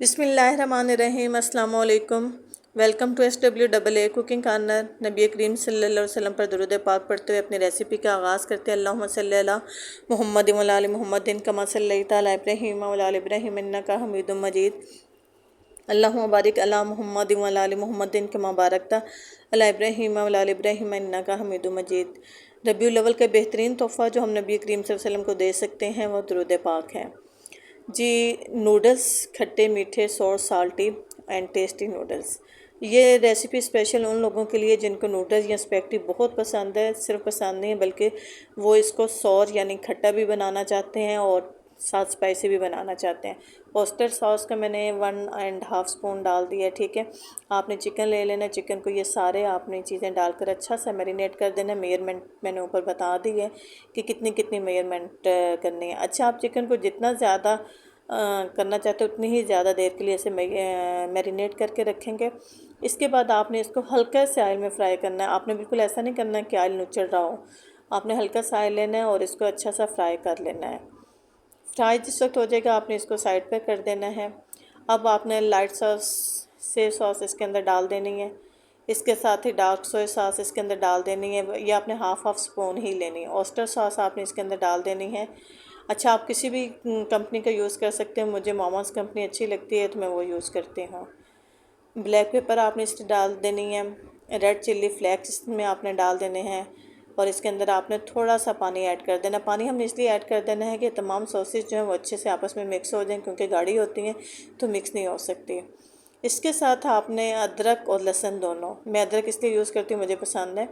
बिस्मिल्लाहिर्रहमानिर्रहीम अस्सलाम वालेकुम। Welcome to SWAA cooking corner. नबी करीम सल्लल्लाहु अलैहि वसल्लम पर दुरूद पाक पढ़ते हुए अपनी रेसिपी का आगाज़ करते हैं। अल्लाहुम्मा सल्ली अला मुहम्मद व अला आलि मुहम्मदिन कमा सल्लैता अला इब्राहीम व अला आलि इब्राहीम इन्नका हमीदुम मजीद। अल्लाहुम्मा बारिक अला मुहम्मद व अला आलि मुहम्मदिन कमा बारकता अला इब्राहीम व अला आलि इब्राहीम इन्नका हमीदुम मजीद। रबीउल अव्वल का बेहतरीन तोहफ़ा जो हम नबी करीम सल्लल्लाहु अलैहि वसल्लम को दे सकते हैं वो दुरूद पाक है जी। नूडल्स खट्टे मीठे sauce salty and tasty noodles. ये रेसिपी स्पेशल उन लोगों के लिए जिनको नूडल्स या स्पैगेटी बहुत पसंद है। सिर्फ पसंद नहीं है बल्कि वो इसको सॉर यानी खट्टा भी बनाना चाहते हैं और साथ स्पाइसी भी बनाना चाहते हैं। ऑयस्टर सॉस का मैंने 1.5 स्पून डाल दिया। ठीक है, आपने चिकन ले लेना। चिकन को ये सारे आपने चीज़ें डालकर अच्छा सा मैरिनेट कर देना। मेजरमेंट मैंने ऊपर बता दी है कि कितनी कितनी मेजरमेंट करनी है। अच्छा, आप चिकन को जितना ज़्यादा करना चाहते हो उतनी ही ज़्यादा देर के लिए इसे मैरिनेट करके रखेंगे। इसके बाद आपने इसको हल्का से ऑयल में फ्राई करना है। आपने बिल्कुल ऐसा नहीं करना कि ऑयल नुचड़ रहा हो। आपने हल्का सा ऑयल लेना है और इसको अच्छा सा फ्राई कर लेना है। फ्राई जिस वक्त हो जाएगा आपने इसको साइड पर कर देना है। अब आपने लाइट सॉस इसके अंदर डाल देनी है। इसके साथ ही डार्क सोया सॉस इसके अंदर डाल देनी है। ये आपने हाफ स्पून ही लेनी है। ऑयस्टर सॉस आपने इसके अंदर डाल देनी है। अच्छा, आप किसी भी कंपनी का यूज़ कर सकते हैं। मुझे मामास कंपनी अच्छी लगती है तो मैं वो यूज़ करती हूँ। ब्लैक पेपर आपने इसमें डाल देनी है। रेड चिल्ली फ्लेक्स इसमें आपने डाल देने हैं और इसके अंदर आपने थोड़ा सा पानी ऐड कर देना। पानी हमने इसलिए ऐड कर देना है कि तमाम सॉसेज जो हैं वो अच्छे से आपस में मिक्स हो जाएं, क्योंकि गाढ़ी होती हैं तो मिक्स नहीं हो सकती। इसके साथ आपने अदरक और लहसुन दोनों, मैं अदरक इसलिए यूज़ करती हूँ, मुझे पसंद है।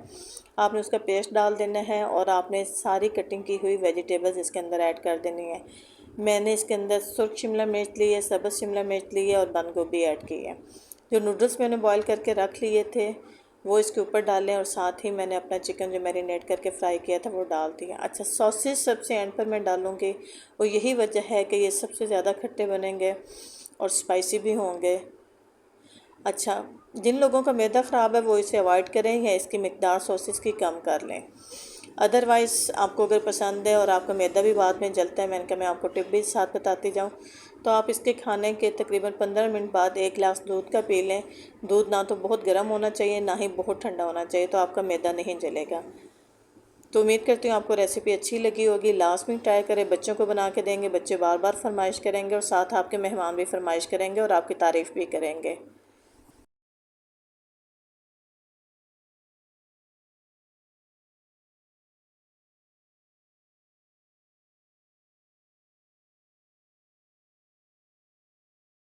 आपने उसका पेस्ट डाल देना है और आपने सारी कटिंग की हुई वेजिटेबल्स इसके अंदर ऐड कर देनी है। मैंने इसके अंदर सुर्ख शिमला मिर्च ली है, सब्ज़ शिमला मिर्च ली है और बंद गोभी ऐड की है। जो नूडल्स मैंने बॉईल करके रख लिए थे वो इसके ऊपर डालें और साथ ही मैंने अपना चिकन जो मैरिनेट करके फ्राई किया था वो डाल दिया। अच्छा, सॉसेज सबसे एंड पर मैं डालूँगी और यही वजह है कि ये सबसे ज़्यादा खट्टे बनेंगे और स्पाइसी भी होंगे। अच्छा, जिन लोगों का मैदा ख़राब है वो इसे अवॉइड करें या इसकी मिकदार सॉसेस की कम कर लें। अदरवाइज़ आपको अगर पसंद है और आपका मैदा भी बाद में जलता है, मैंने कहा मैं आपको टिप भी साथ बताती जाऊँ, तो आप इसके खाने के तकरीबन 15 मिनट बाद 1 गिलास दूध का पी लें। दूध ना तो बहुत गर्म होना चाहिए ना ही बहुत ठंडा होना चाहिए, तो आपका मैदा नहीं जलेगा। तो उम्मीद करती हूँ आपको रेसिपी अच्छी लगी होगी। लास्ट में ट्राई करें, बच्चों को बना के देंगे, बच्चे बार बार फरमाइश करेंगे और साथ आपके मेहमान भी फरमाइश करेंगे और आपकी तारीफ़ भी करेंगे।